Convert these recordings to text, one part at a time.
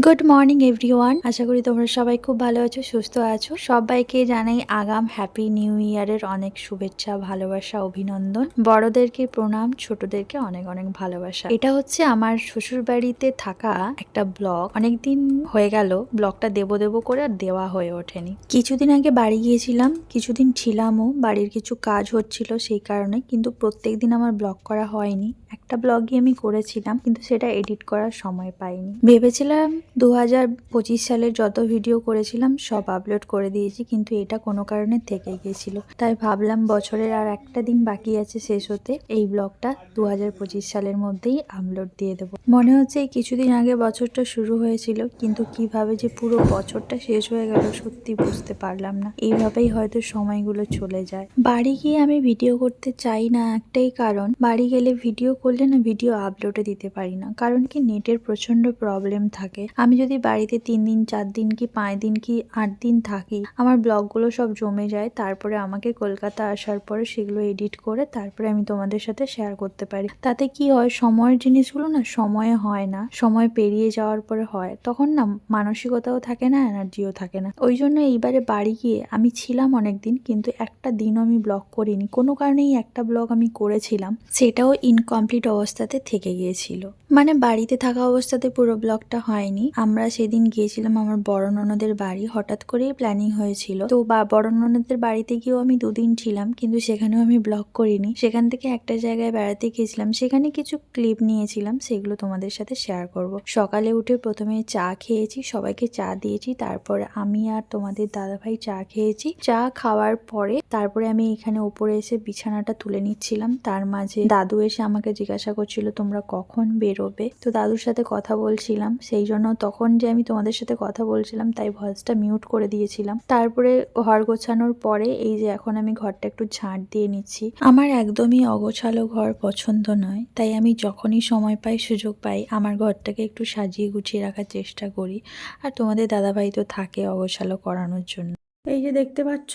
Good morning everyone. আশা করি তোমরা সবাই খুব ভালো আছো, সুস্থ আছো। সবাইকে জানাই আগাম হ্যাপি নিউ ইয়ারের অনেক শুভেচ্ছা, ভালোবাসা, অভিনন্দন। বড়দেরকে প্রণাম, ছোটদেরকে অনেক অনেক ভালোবাসা। এটা হচ্ছে আমার শ্বশুর বাড়িতে থাকা একটা ব্লগ। অনেকদিন হয়ে গেল ব্লগটা দেবো দেবো করে আর দেওয়া হয়ে ওঠেনি। কিছুদিন আগে বাড়ি গিয়েছিলাম, কিছুদিন ছিলামও, বাড়ির কিছু কাজ হচ্ছিল সেই কারণে, কিন্তু প্রত্যেকদিন আমার ব্লগ করা হয়নি। একটা ব্লগই আমি করেছিলাম, কিন্তু সেটা এডিট করার সময় পাইনি। ভেবেছিলাম 2025 সালের যত ভিডিও করেছিলাম সব আপলোড করে দিয়েছি, কিন্তু এটা কোনো কারণে থেকে গিয়েছিল। তাই ভাবলাম বছরের আর একটা দিন বাকি আছে শেষ হতে, এই ব্লগটা 2025 সালের মধ্যেই আপলোড দিয়ে দেবো। মনে হচ্ছে এই কিছুদিন আগে বছরটা শুরু হয়েছিল, কিন্তু কিভাবে যে পুরো বছরটা শেষ হয়ে গেল সত্যি বুঝতে পারলাম না। এইভাবেই হয়তো সময়গুলো চলে যায়। বাড়ি গিয়ে আমি ভিডিও করতে চাই না একটাই কারণ, বাড়ি গেলে ভিডিও করলে না ভিডিও আপলোডে দিতে পারি না। কারণ কি, নেটের প্রচন্ড প্রবলেম থাকে। আমি যদি বাড়িতে 3 দিন 4 দিন কি 5 দিন কি 8 দিন থাকি, আমার ব্লগগুলো সব জমে যায়। তারপরে আমাকে কলকাতা আসার পরে সেগুলো এডিট করে তারপরে আমি তোমাদের সাথে শেয়ার করতে পারি। তাতে কি হয়, সময়ের জিনিসগুলো না সময়ে হয় না, সময় পেরিয়ে যাওয়ার পরে হয়, তখন না মানসিকতাও থাকে না, এনার্জিও থাকে না। ওই জন্য এইবারে বাড়ি গিয়ে আমি ছিলাম অনেকদিন, কিন্তু একটা দিনও আমি ব্লগ করিনি। কোনো কারণেই একটা ব্লগ আমি করেছিলাম, সেটাও ইনকমপ্লিট অবস্থাতে থেকে গিয়েছিল। মানে বাড়িতে থাকা অবস্থাতে পুরো ব্লগটা হয়নি। আমরা সেদিন গিয়েছিলাম আমার বড় ননদের বাড়ি, হঠাৎ করেই প্ল্যানিং হয়েছিল। তো বড় ননদের বাড়িতে গিয়েও আমি 2 দিন ছিলাম, কিন্তু সেখানেও আমি ব্লগ করিনি। সেখান থেকে একটা জায়গায় বেড়াতে গিয়েছিলাম, সেখানে কিছু ক্লিপ নিয়েছিলাম, সেগুলো তোমাদের সাথে শেয়ার করব। সকালে উঠে প্রথমে চা খেয়েছি, সবাইকে চা দিয়েছি, তারপরে আমি আর তোমাদের দাদাভাই চা খেয়েছি। চা খাওয়ার পরে তারপরে আমি এখানে উপরে এসে বিছানাটা তুলে নিচ্ছিলাম। তার মাঝে দাদু এসে আমাকে জিজ্ঞাসা করছিল তোমরা কখন বেরোবে। তো দাদুর সাথে কথা বলছিলাম, সেই জন্য তখন যে আমি তোমাদের সাথে কথা বলছিলাম তাই ভয়েসটা মিউট করে দিয়েছিলাম। তারপরে ঘর গোছানোর পরে এই যে এখন আমি ঘরটা একটু ঝাঁট দিয়ে নিচ্ছি। আমার একদমই অগোছালো ঘর পছন্দ নয়, তাই আমি যখনই সময় পাই, সুযোগ পাই, আমার ঘরটাকে একটু সাজিয়ে গুছিয়ে রাখার চেষ্টা করি। আর তোমাদের দাদাভাই তো থাকে অগোছালো করানোর জন্য। এই যে দেখতে পাচ্ছ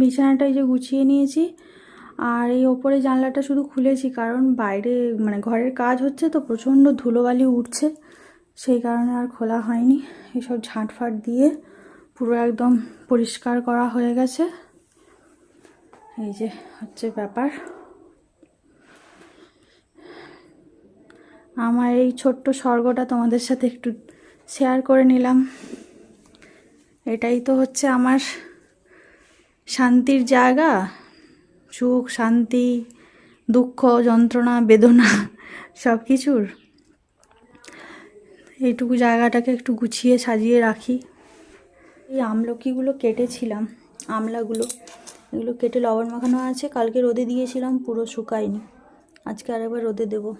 বিছানাটা এই যে গুছিয়ে নিয়েছি, আর এই ওপরে জানলাটা শুধু খুলেছি কারণ বাইরে মানে ঘরের কাজ হচ্ছে তো প্রচণ্ড ধুলোবালি উঠছে, সেই কারণে আর খোলা হয়নি। এসব ঝাঁটফাট দিয়ে পুরো একদম পরিষ্কার করা হয়ে গেছে। এই যে হচ্ছে ব্যাপার। আমার এই ছোট্ট স্বর্গটা তোমাদের সাথে একটু শেয়ার করে নিলাম। এটাই তো হচ্ছে আমার শান্তির জায়গা, সুখ শান্তি, দুঃখ যন্ত্রণা বেদনা সব কিছুর। এইটুকু জায়গাটাকে একটু গুছিয়ে সাজিয়ে রাখি। এই আমলকিগুলো কেটেছিলাম, আমলাগুলো, এগুলো কেটে লবণ মাখানো আছে। কালকে রোদে দিয়েছিলাম, পুরো শুকায়নি, আজকে আরেকবার রোদে দেবো।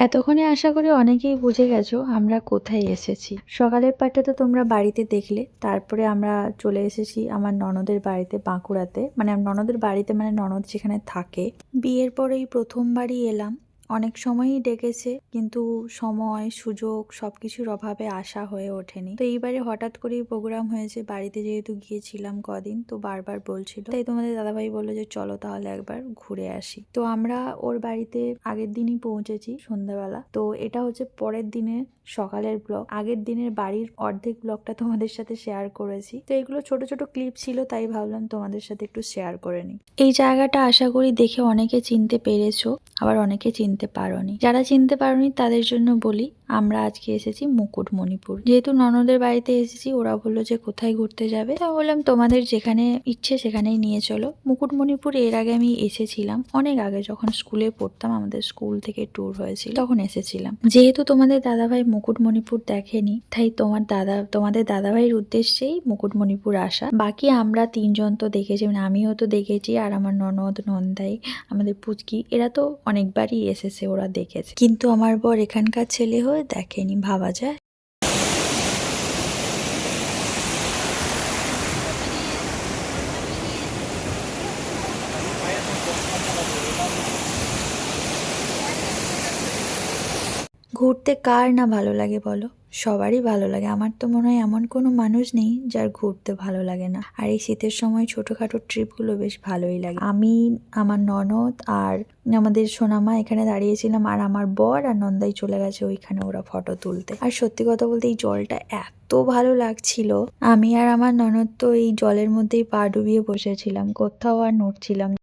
এতক্ষণে আশা করি অনেকেই বুঝে গেছো আমরা কোথায় এসেছি। সকালের পাঠটা তো তোমরা বাড়িতে দেখলে, তারপরে আমরা চলে এসেছি আমার ননদের বাড়িতে বাঁকুড়াতে। মানে ননদের বাড়িতে মানে ননদ যেখানে থাকে। বিয়ের পরেই প্রথমবারই এলাম। অনেক সময়ই ডেকেছে, কিন্তু সময় সুযোগ সবকিছুর অভাবে আসা হয়ে ওঠেনি। তো এইবারে হঠাৎ করেই প্রোগ্রাম হয়েছে, বাড়িতে যেহেতু গিয়েছিলাম কদিন, তো বারবার বলছিল, তাই তোমাদের দাদাভাই বললো যে চলো তাহলে একবার ঘুরে আসি। তো আমরা ওর বাড়িতে আগের দিনই পৌঁছেছি সন্ধ্যাবেলা। তো এটা হচ্ছে পরের দিনের সকালের ব্লগ। আগের দিনের বাড়ির অর্ধেক ব্লগটা তোমাদের সাথে শেয়ার করেছি। তো এগুলো ছোট ছোট ক্লিপ ছিল, তাই ভাবলাম তোমাদের সাথে একটু শেয়ার করে নিই। এই জায়গাটা আশা করি দেখে অনেকে চিনতে পেরেছো, আবার অনেকে চিনতে চিনতে পারোনি। যারা চিনতে পারোনি তাদের জন্য বলি, আমরা আজকে এসেছি মুকুটমণিপুর। যেহেতু ননদের বাড়িতে এসেছি, ওরা বললো যে কোথায় ঘুরতে যাবে, তা বললাম তোমাদের যেখানে ইচ্ছে সেখানেই নিয়ে চলো। মুকুটমণিপুর এর আগে আমি এসেছিলাম, অনেক আগে যখন স্কুলে পড়তাম, আমাদের স্কুল থেকে ট্যুর হয়েছিল, তখন এসেছিলাম। যেহেতু তোমাদের দাদাভাই মুকুটমণিপুর দেখেনি, তাই তোমাদের দাদাভাইয়ের উদ্দেশ্যেই মুকুটমণিপুর আসা। বাকি আমরা তিনজন তো দেখেছি, মানে আমিও তো দেখেছি, আর আমার ননদ, নন্দাই, আমাদের পুচকি, এরা তো অনেকবারই এসেছে, ওরা দেখেছে। কিন্তু আমার বর এখানকার ছেলে হয়ে দেখেনি, ভাবা যায়। ঘুরতে কার না ভালো লাগে বলো? সবারই ভালো লাগে। আমার তো মনে হয় এমন কোনো মানুষ নেই যার ঘুরতে ভালো লাগে না। আর এই শীতের সময় ছোটখাটো ট্রিপগুলো বেশ ভালোই লাগে। আমি, আমার ননদ আর আমাদের সোনামা এখানে দাঁড়িয়েছিলাম, আর আমার বর আর নন্দাই চলে গেছে ওইখানে ওরা ফটো তুলতে। আর সত্যি কথা বলতে এই জলটা এত ভালো লাগছিল, আমি আর আমার ননদ তো এই জলের মধ্যেই পা ডুবিয়ে বসেছিলাম, কোথাও আর নড়ছিলাম না।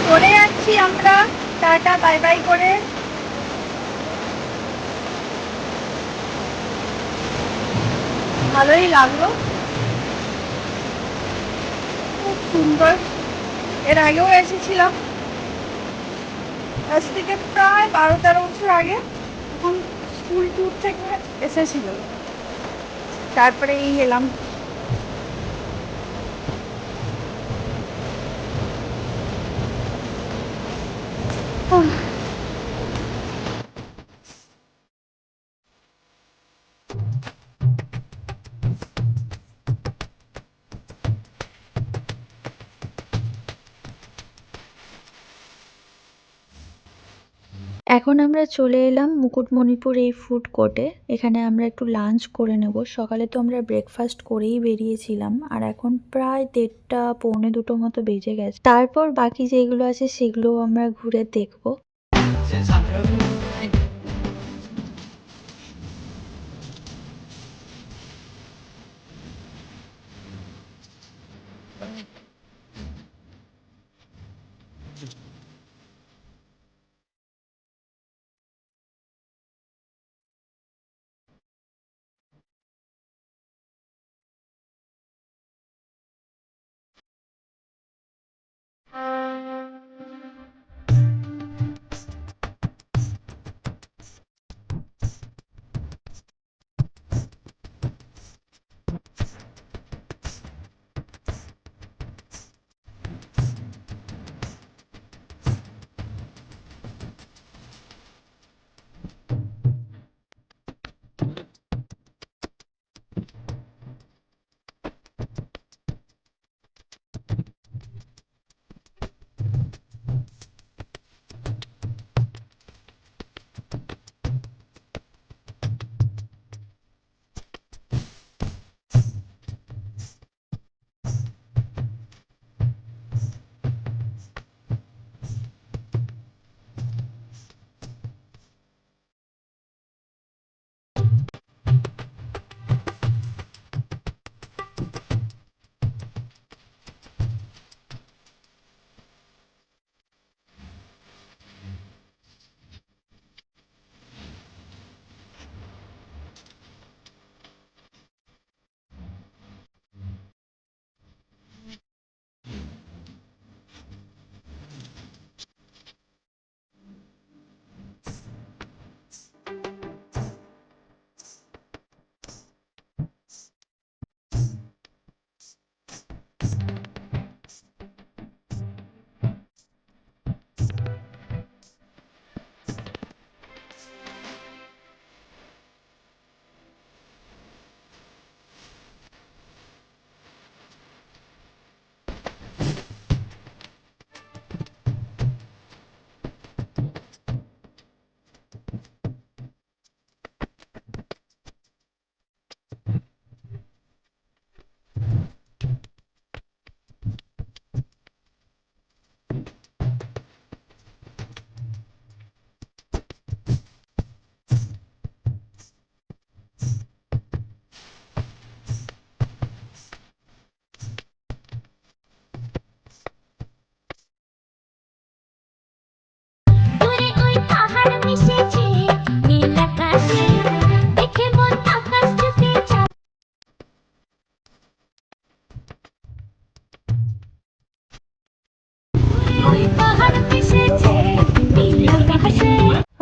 চলে যাচ্ছি আমরা, টাটা বাই বাই করে। ভালোই লাগলো, খুব সুন্দর। এর আগেও এসেছিলাম, আজ থেকে প্রায় 12-13 বছর আগে, তখন স্কুল ট্যুর থেকে এসেছিল, তারপরে এই এলাম। এখন আমরা চলে এলাম মুকুটমণিপুর এই ফুড কোর্টে। এখানে আমরা একটু লাঞ্চ করে নেব। সকালে তো আমরা ব্রেকফাস্ট করেই বেরিয়েছিলাম, আর এখন প্রায় 1:30 পৌনে 2টো মতো বেজে গেছে। তারপর বাকি যেগুলো আছে সেগুলো আমরা ঘুরে দেখবো।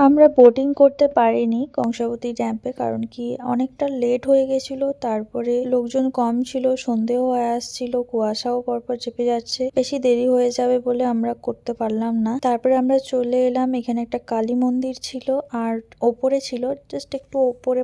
আমরা বোটিং করতে পারিনি কংসাবতী ড্যাম্পে, কারণ কি অনেকটা লেট হয়ে গেছিল, তারপরে লোকজন কম ছিল, সন্ধেও হয়ে আসছিল, কুয়াশাও পরপর চেপে যাচ্ছে, বেশি দেরি হয়ে যাবে বলে আমরা করতে পারলাম না। তারপরে আমরা চলে এলাম, এখানে একটা কালী মন্দির ছিল আর ওপরে ছিল জাস্ট একটু ওপরে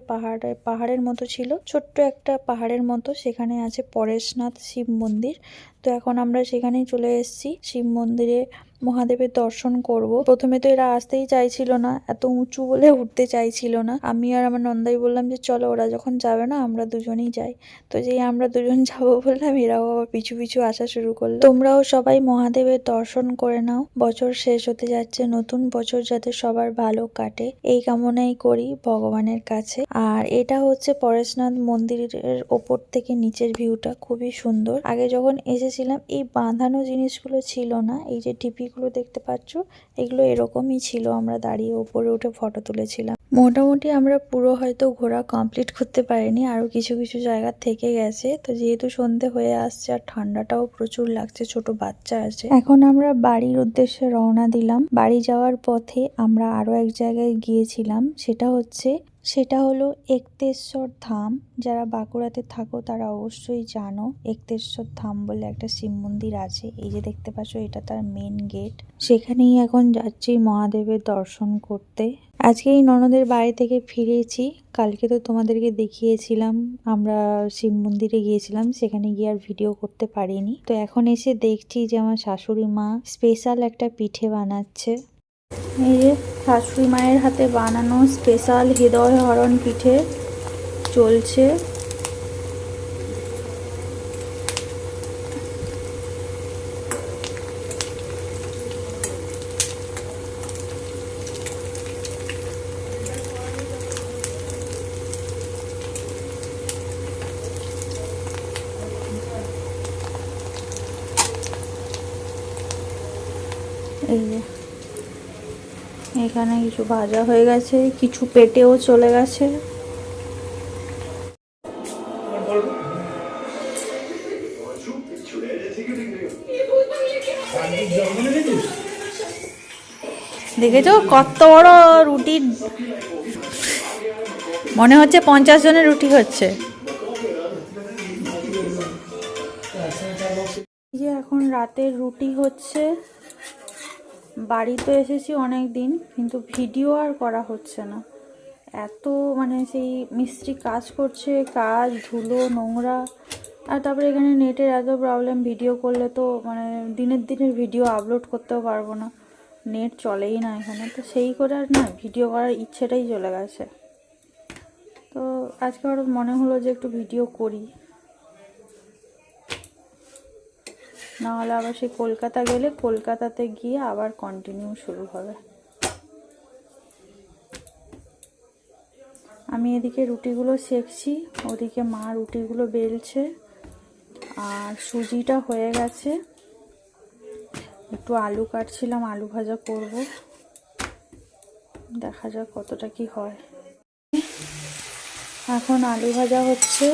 পাহাড়ের মতো ছিল, ছোট্ট একটা পাহাড়ের মতো, সেখানে আছে পরেশনাথ শিব মন্দির। তো এখন আমরা সেখানেই চলে এসেছি শিব মন্দিরে মহাদেবের দর্শন করব। প্রথমে তো এরা আসতেই চাইছিল না, এত উঁচু বলে উঠতে চাইছিল না। আমি আর আমার নন্দাই বললাম যে চলো, ওরা যখন যাবে না আমরা দুজনেই যাই। তো যেই আমরা দুজন যাবো বললাম, এরাও আবার পিছু পিছু আসা শুরু করলো। তোমরাও সবাই মহাদেবের দর্শন করে নাও, বছর শেষ হতে যাচ্ছে, নতুন বছর যাতে সবার ভালো কাটে এই কামনাই করি ভগবানের কাছে। আর এটা হচ্ছে পরেশনাথ মন্দিরের ওপর থেকে নিচের ভিউটা, খুবই সুন্দর। আগে যখন এসেছিলাম এই বাঁধানো জিনিসগুলো ছিল না, এই যে টিপিগুলো দেখতে পাচ্ছ এগুলো এরকমই ছিল, আমরা দাঁড়িয়ে উপরে উঠে ফটো তুলেছিলাম। মোটামুটি আমরা পুরো হয়তো ঘোরা কমপ্লিট করতে পারিনি, আরো কিছু কিছু জায়গা থেকে গেছে। তো যেহেতু সন্ধে হয়ে আসছে আর ঠান্ডাটাও প্রচুর লাগছে, ছোট বাচ্চা আছে, এখন আমরা বাড়ির উদ্দেশ্যে রওনা দিলাম। বাড়ি যাওয়ার পথে আমরা আরো এক জায়গায় গিয়েছিলাম, সেটা হলো একতেশ্বর ধাম। যারা বাঁকুড়াতে থাকো তারা অবশ্যই জানো, একতেশ্বর ধাম বলে একটা শিব মন্দির আছে। এই যে দেখতে পাচ্ছ এটা তার মেন গেট, সেখানেই এখন যাচ্ছি মহাদেবের দর্শন করতে। আজকে এই ননদের বাড়ি থেকে ফিরেছি, কালকে তো তোমাদেরকে দেখিয়েছিলাম আমরা শিব মন্দিরে গিয়েছিলাম, সেখানে গিয়ে আর ভিডিও করতে পারিনি। তো এখন এসে দেখছি যে আমার শাশুড়ি মা স্পেশাল একটা পিঠে বানাচ্ছে। এই যে শাশুড়ি মায়ের হাতে বানানো স্পেশাল হৃদয় হরণ পিঠে চলছে। এই যে এখানে কিছু ভাজা হয়ে গেছে, কিছু পেটেও চলে গেছে। দেখেছো কত বড় রুটি, মনে হচ্ছে 50 জনের রুটি হচ্ছে। এই যে এখন রাতের রুটি হচ্ছে। বাড়িতে এসেছি অনেক দিন, কিন্তু ভিডিও আর করা হচ্ছে না, এত মানে সেই মিস্ত্রি কাজ করছে, কাজ ধুলো নোংরা, আর তারপরে এখানে নেটের এত প্রবলেম, ভিডিও করলে তো মানে দিনের ভিডিও আপলোড করতেও পারবো না, নেট চলেই না এখানে। তো সেই করে আর না ভিডিও করার ইচ্ছেটাই চলে গেছে। তো আজকে হঠাৎ মনে হলো যে একটু ভিডিও করি, নাহলে আবার সেই কলকাতা গেলে কলকাতাতে গিয়ে আবার কন্টিনিউ শুরু হবে। আমি এদিকে রুটিগুলো সেকছি, ওদিকে মা রুটিগুলো বেলছে, আর সুজিটা হয়ে গেছে। একটু আলু কাটছিলাম, আলু ভাজা করব, দেখা যাক কতটা কি হয়। এখন আলু ভাজা হচ্ছে,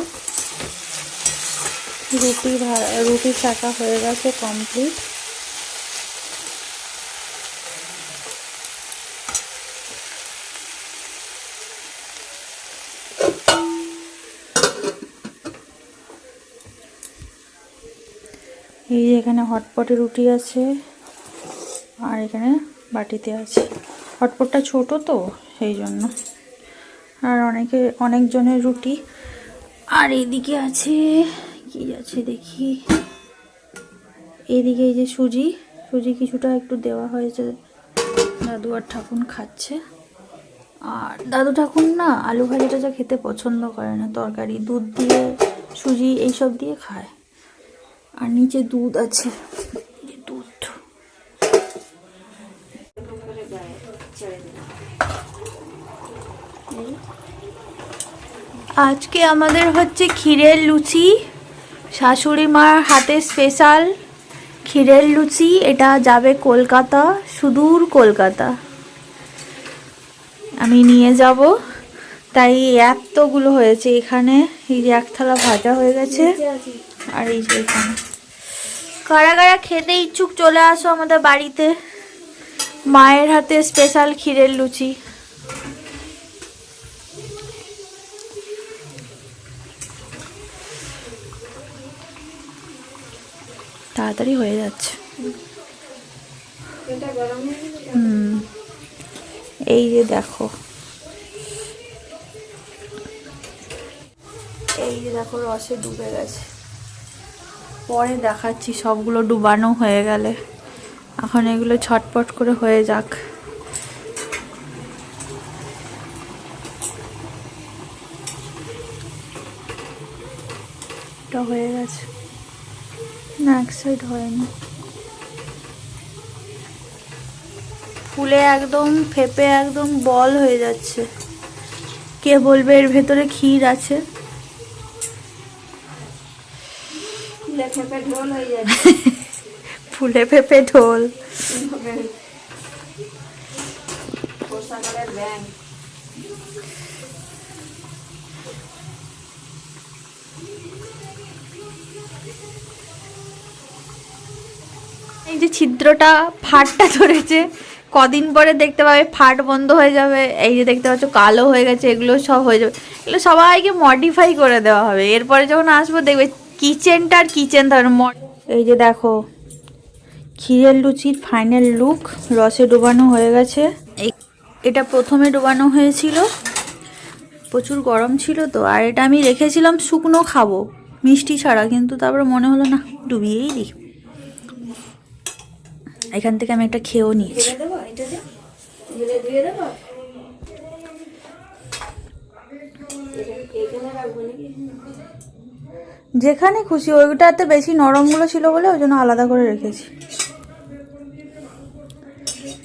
রুটি ছাকা হয়ে গেছে কমপ্লিট। এই যে এখানে হটপটে রুটি আছে, আর এখানে বাটিতে আছে। হটপটটা ছোট তো সেই জন্য, আর অনেকজনের রুটি। আর এদিকে আছে কি আছে দেখি, এদিকে এই যে সুজি কিছুটা একটু দেওয়া হয়েছে, দাদু আর ঠাকুন খাচ্ছে। আর দাদু ঠাকুন না আলু ভাজাটা যা খেতে পছন্দ করে না, তরকারি দুধ দিয়ে সুজি এইসব দিয়ে খায়। আর নিচে দুধ আছে, দুধ। আজকে আমাদের হচ্ছে ক্ষীরের লুচি, শাশুড়ি মার হাতে স্পেশাল ক্ষীরের লুচি। এটা যাবে কলকাতা, সুদূর কলকাতা আমি নিয়ে যাব, তাই এতগুলো হয়েছে। এখানে এই যে এক থালা ভাজা হয়ে গেছে, আর এই যে এখানে কারা কারা খেতে ইচ্ছুক চলে আসো আমাদের বাড়িতে, মায়ের হাতে স্পেশাল ক্ষীরের লুচি। তাড়াতাড়ি হয়ে যাচ্ছে। এটা গরম হয়ে গেলে এই যে দেখো, এই যে দেখো রসে ডুবে গেছে। পরে দেখাচ্ছি সবগুলো ডুবানো হয়ে গেলে। এখন এগুলো ছটপট করে হয়ে যাক। এটা হয়ে গেছে না, এক সাইড হয়নি। ফুলে একদম ফেপে একদম বল হয়ে যাচ্ছে। কে বলবে এর ভেতরে ক্ষীর আছে? ফুলে ফেপে ঢোল হয়ে যাচ্ছে। ফুলে ফেপে ঢোল। বর্ষাকালের ব্যাঙ। এই যে ছিদ্রটা ফাটটা ধরেছে, কদিন পরে দেখতে পাবে ফাট বন্ধ হয়ে যাবে। এই যে দেখতে পাচ্ছ কালো হয়ে গেছে, এগুলো সব হয়ে যাবে। এগুলো সবাইকে মডিফাই করে দেওয়া হবে। এরপরে যখন আসবো দেখবে কিচেনটা আর কিচেন থাকবে। এই যে দেখো ক্ষীরের লুচির ফাইনাল লুক, রসে ডোবানো হয়ে গেছে। এটা প্রথমে ডোবানো হয়েছিল, প্রচুর গরম ছিল তো। আর এটা আমি রেখেছিলাম শুকনো খাবো মিষ্টি ছাড়া, কিন্তু তারপরে মনে হলো না, ডুবিয়েই দিই। এখান থেকে আমি একটা খেয়েও নিয়েছি। দেবো এটা ধুয়ে দেবো। এখানে রাখবো নাকি? যেখানে খুশি, ওইটাতে বেশি নরমগুলো ছিল বলে ওই জন্য আলাদা করে রেখেছি।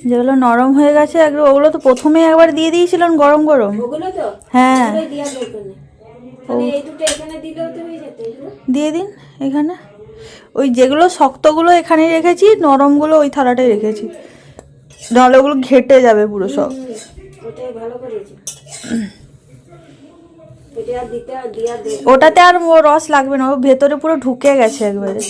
যেগুলো নরম হয়ে গেছে একদম, ওগুলো তো প্রথমেই একবার দিয়ে দিয়েছিলেন গরম গরম। ওগুলো তো হ্যাঁ, দেওয়ার দরকার নেই। তাহলে এই দুটো এখানে দিলেও তো হয়ে যেত। এগুলো দিয়ে দিন এখানে। ওই যেগুলো শক্তগুলো এখানে রেখেছি, নরমগুলো ওই থালাটাই রেখেছি, নাহলে ওগুলো ঘেটে যাবে পুরো সব। ওটাই ভালো করেছি। এটা আর দিতে আর দিয়া দেব। ওটাতে আর রস লাগবে না, ও ভেতরে পুরো ঢুকে গেছে একবারে।